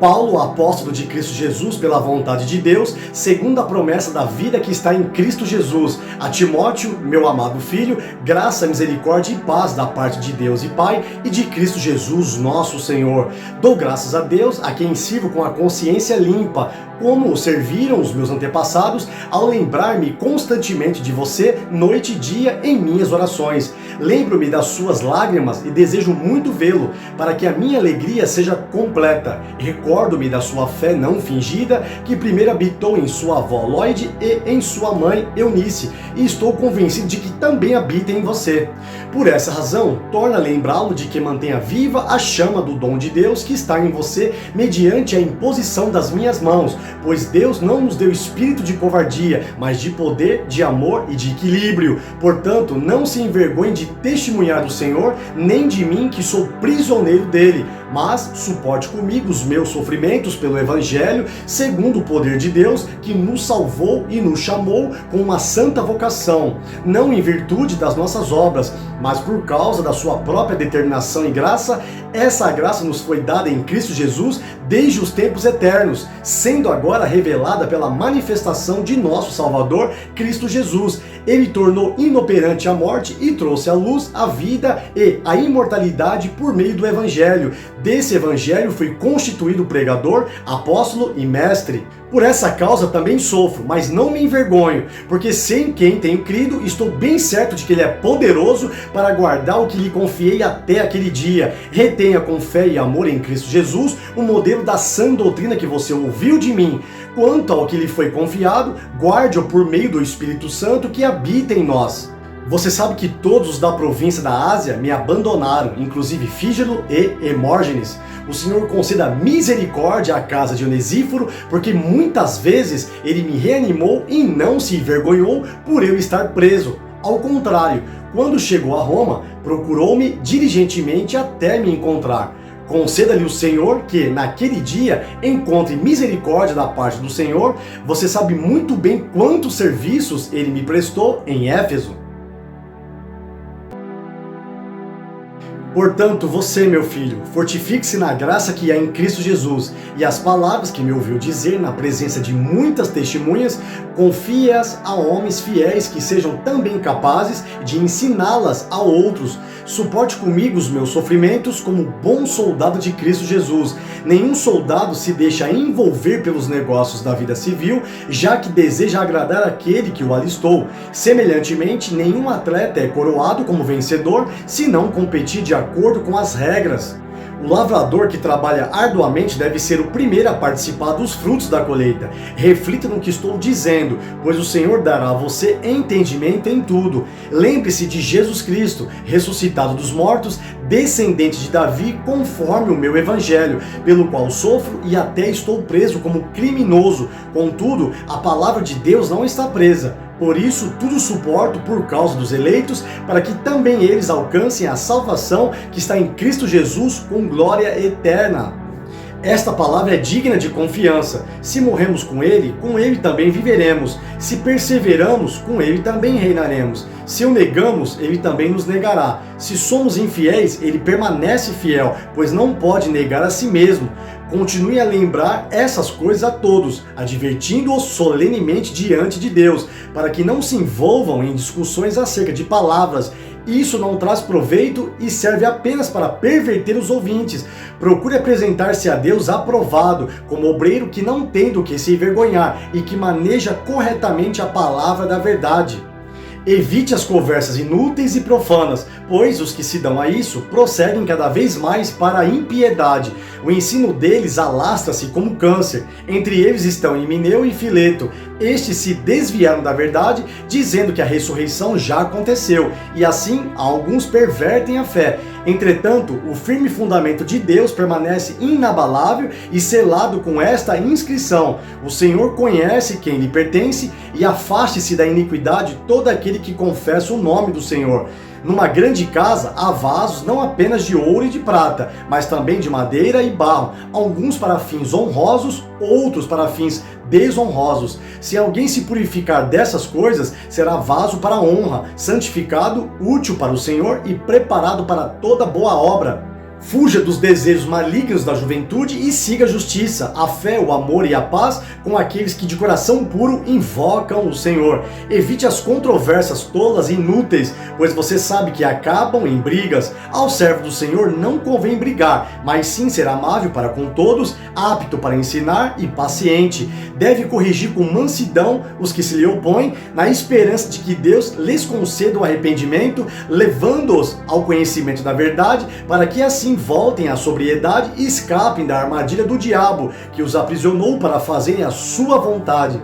Paulo, apóstolo de Cristo Jesus pela vontade de Deus, segundo a promessa da vida que está em Cristo Jesus, a Timóteo, meu amado filho, graça, misericórdia e paz da parte de Deus e Pai e de Cristo Jesus, nosso Senhor. Dou graças a Deus, a quem sirvo com a consciência limpa, como serviram os meus antepassados, ao lembrar-me constantemente de você, noite e dia, em minhas orações. Lembro-me das suas lágrimas e desejo muito vê-lo, para que a minha alegria seja completa. Recordo-me da sua fé não fingida, que primeiro habitou em sua avó Lloyd e em sua mãe Eunice, e estou convencido de que também habita em você. Por essa razão, torna a lembrá-lo de que mantenha viva a chama do dom de Deus que está em você, mediante a imposição das minhas mãos, pois Deus não nos deu espírito de covardia, mas de poder, de amor e de equilíbrio. Portanto, não se envergonhe de testemunhar do Senhor, nem de mim, que sou prisioneiro dele, mas suporte comigo os meus sofrimentos pelo Evangelho, segundo o poder de Deus, que nos salvou e nos chamou com uma santa vocação, não em virtude das nossas obras, mas por causa da sua própria determinação e graça. Essa graça nos foi dada em Cristo Jesus desde os tempos eternos, sendo agora revelada pela manifestação de nosso Salvador, Cristo Jesus. Ele tornou inoperante a morte e trouxe à luz a vida e a imortalidade por meio do Evangelho. Desse Evangelho fui constituído pregador, apóstolo e mestre. Por essa causa também sofro, mas não me envergonho, porque sei em quem tenho crido, estou bem certo de que Ele é poderoso para guardar o que lhe confiei até aquele dia. Retenha com fé e amor em Cristo Jesus o modelo da sã doutrina que você ouviu de mim. Quanto ao que lhe foi confiado, guarde-o por meio do Espírito Santo que habita em nós. Você sabe que todos os da província da Ásia me abandonaram, inclusive Fígelo e Hemórgenes. O Senhor conceda misericórdia à casa de Onesíforo, porque muitas vezes ele me reanimou e não se envergonhou por eu estar preso. Ao contrário, quando chegou a Roma, procurou-me diligentemente até me encontrar. Conceda-lhe o Senhor que, naquele dia, encontre misericórdia da parte do Senhor. Você sabe muito bem quantos serviços ele me prestou em Éfeso. Portanto, você, meu filho, fortifique-se na graça que há em Cristo Jesus, e as palavras que me ouviu dizer na presença de muitas testemunhas, confie-as a homens fiéis que sejam também capazes de ensiná-las a outros. Suporte comigo os meus sofrimentos como bom soldado de Cristo Jesus. Nenhum soldado se deixa envolver pelos negócios da vida civil, já que deseja agradar aquele que o alistou. Semelhantemente, nenhum atleta é coroado como vencedor se não competir de acordo com as regras. O lavrador que trabalha arduamente deve ser o primeiro a participar dos frutos da colheita. Reflita no que estou dizendo, pois o Senhor dará a você entendimento em tudo. Lembre-se de Jesus Cristo, ressuscitado dos mortos, descendente de Davi, conforme o meu evangelho, pelo qual sofro e até estou preso como criminoso. Contudo, a palavra de Deus não está presa. Por isso, tudo suporto por causa dos eleitos, para que também eles alcancem a salvação que está em Cristo Jesus com glória eterna. Esta palavra é digna de confiança. Se morremos com Ele também viveremos. Se perseveramos, com Ele também reinaremos. Se o negamos, Ele também nos negará. Se somos infiéis, Ele permanece fiel, pois não pode negar a si mesmo. Continue a lembrar essas coisas a todos, advertindo-os solenemente diante de Deus, para que não se envolvam em discussões acerca de palavras. Isso não traz proveito e serve apenas para perverter os ouvintes. Procure apresentar-se a Deus aprovado, como obreiro que não tem do que se envergonhar e que maneja corretamente a palavra da verdade. Evite as conversas inúteis e profanas, pois os que se dão a isso prosseguem cada vez mais para a impiedade. O ensino deles alastra-se como câncer. Entre eles estão Himeneu e Fileto. Estes se desviaram da verdade, dizendo que a ressurreição já aconteceu, e assim alguns pervertem a fé. Entretanto, o firme fundamento de Deus permanece inabalável e selado com esta inscrição: o Senhor conhece quem lhe pertence, e afaste-se da iniquidade todo aquele que confessa o nome do Senhor. Numa grande casa há vasos não apenas de ouro e de prata, mas também de madeira e barro, alguns para fins honrosos, outros para fins desonrosos. Se alguém se purificar dessas coisas, será vaso para a honra, santificado, útil para o Senhor e preparado para toda boa obra. Fuja dos desejos malignos da juventude e siga a justiça, a fé, o amor e a paz com aqueles que de coração puro invocam o Senhor. Evite as controvérsias tolas e inúteis, pois você sabe que acabam em brigas. Ao servo do Senhor não convém brigar, mas sim ser amável para com todos, apto para ensinar e paciente. Deve corrigir com mansidão os que se lhe opõem, na esperança de que Deus lhes conceda o arrependimento, levando-os ao conhecimento da verdade, para que assim voltem à sobriedade e escapem da armadilha do diabo, que os aprisionou para fazerem a sua vontade.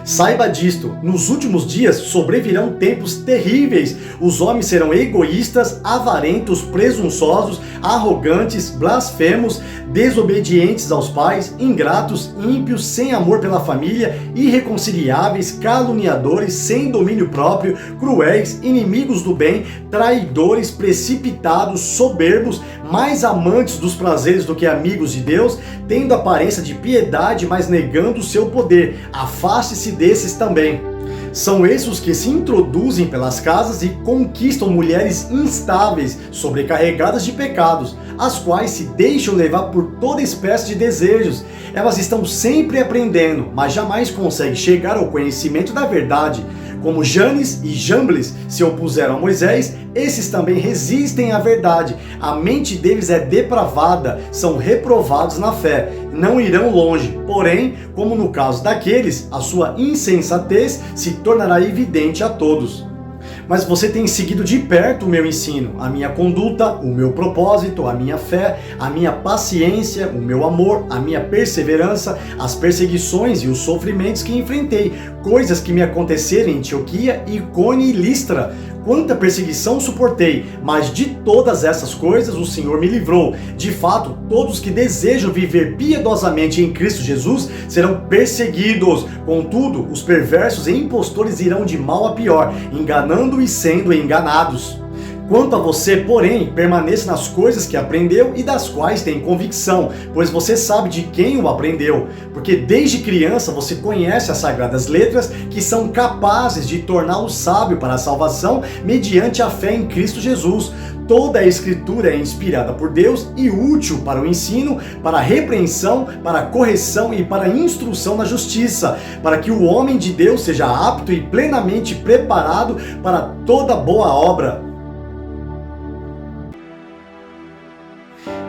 Saiba disto, nos últimos dias sobrevirão tempos terríveis. Os homens serão egoístas, avarentos, presunçosos, arrogantes, blasfemos, desobedientes aos pais, ingratos, ímpios, sem amor pela família, irreconciliáveis, caluniadores, sem domínio próprio, cruéis, inimigos do bem, traidores, precipitados, soberbos, mais amantes dos prazeres do que amigos de Deus, tendo aparência de piedade, mas negando o seu poder. Afaste-se desses também. São esses os que se introduzem pelas casas e conquistam mulheres instáveis, sobrecarregadas de pecados, as quais se deixam levar por toda espécie de desejos. Elas estão sempre aprendendo, mas jamais conseguem chegar ao conhecimento da verdade. Como Janes e Jambres se opuseram a Moisés, esses também resistem à verdade. A mente deles é depravada, são reprovados na fé, não irão longe. Porém, como no caso daqueles, a sua insensatez se tornará evidente a todos. Mas você tem seguido de perto o meu ensino, a minha conduta, o meu propósito, a minha fé, a minha paciência, o meu amor, a minha perseverança, as perseguições e os sofrimentos que enfrentei, coisas que me aconteceram em Antioquia, Icônio e Listra. Quanta perseguição suportei, mas de todas essas coisas o Senhor me livrou. De fato, todos que desejam viver piedosamente em Cristo Jesus serão perseguidos. Contudo, os perversos e impostores irão de mal a pior, enganando e sendo enganados. Quanto a você, porém, permaneça nas coisas que aprendeu e das quais tem convicção, pois você sabe de quem o aprendeu, porque desde criança você conhece as sagradas letras que são capazes de torná-lo sábio para a salvação mediante a fé em Cristo Jesus. Toda a Escritura é inspirada por Deus e útil para o ensino, para a repreensão, para a correção e para a instrução na justiça, para que o homem de Deus seja apto e plenamente preparado para toda boa obra.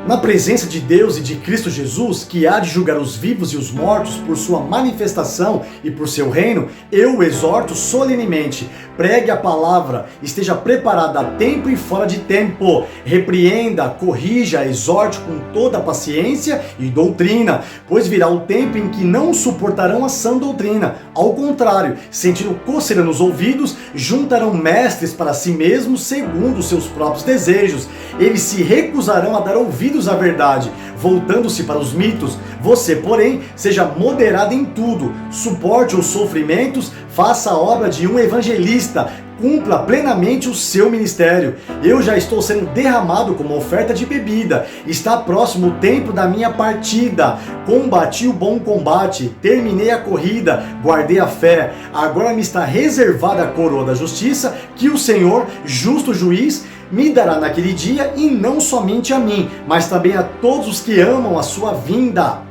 Na presença de Deus e de Cristo Jesus, que há de julgar os vivos e os mortos por sua manifestação e por seu reino, eu o exorto solenemente: pregue a palavra, esteja preparado a tempo e fora de tempo, repreenda, corrija, exorte com toda paciência e doutrina, pois virá o tempo em que não suportarão a sã doutrina. Ao contrário, sentindo coceira nos ouvidos, juntarão mestres para si mesmos segundo os seus próprios desejos. Eles se recusarão a dar ouvidos à verdade, voltando-se para os mitos. Você, porém, seja moderado em tudo, suporte os sofrimentos, faça a obra de um evangelista, cumpra plenamente o seu ministério. Eu já estou sendo derramado como oferta de bebida. Está próximo o tempo da minha partida. Combati o bom combate, terminei a corrida, guardei a fé. Agora me está reservada a coroa da justiça, que o Senhor, justo juiz, me dará naquele dia, e não somente a mim, mas também a todos os que amam a sua vinda.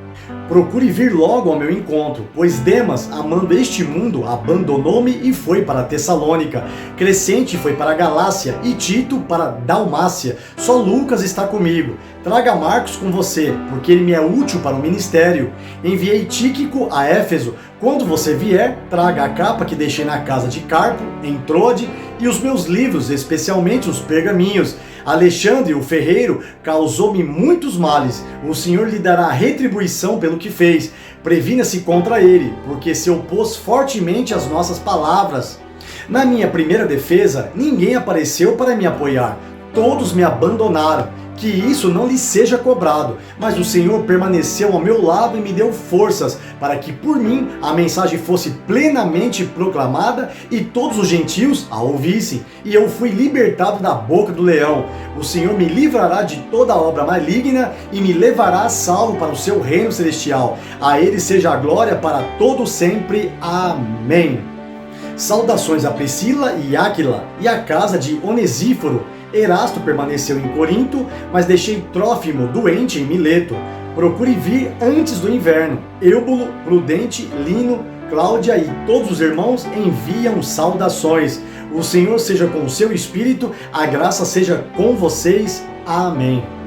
Procure vir logo ao meu encontro, pois Demas, amando este mundo, abandonou-me e foi para Tessalônica. Crescente foi para a Galácia e Tito para a Dalmácia. Só Lucas está comigo. Traga Marcos com você, porque ele me é útil para o ministério. Enviei Tíquico a Éfeso. Quando você vier, traga a capa que deixei na casa de Carpo, em Troade, e os meus livros, especialmente os pergaminhos. Alexandre, o ferreiro, causou-me muitos males. O Senhor lhe dará retribuição pelo que fez. Previna-se contra ele, porque se opôs fortemente às nossas palavras. Na minha primeira defesa, ninguém apareceu para me apoiar. Todos me abandonaram. Que isso não lhe seja cobrado, mas o Senhor permaneceu ao meu lado e me deu forças, para que por mim a mensagem fosse plenamente proclamada e todos os gentios a ouvissem. E eu fui libertado da boca do leão. O Senhor me livrará de toda obra maligna e me levará a salvo para o seu reino celestial. A ele seja a glória para todo sempre. Amém. Saudações a Priscila e Áquila e a casa de Onesíforo. Erasto permaneceu em Corinto, mas deixei Trófimo doente em Mileto. Procure vir antes do inverno. Eubulo, Prudente, Lino, Cláudia e todos os irmãos enviam saudações. O Senhor seja com o seu espírito, a graça seja com vocês. Amém.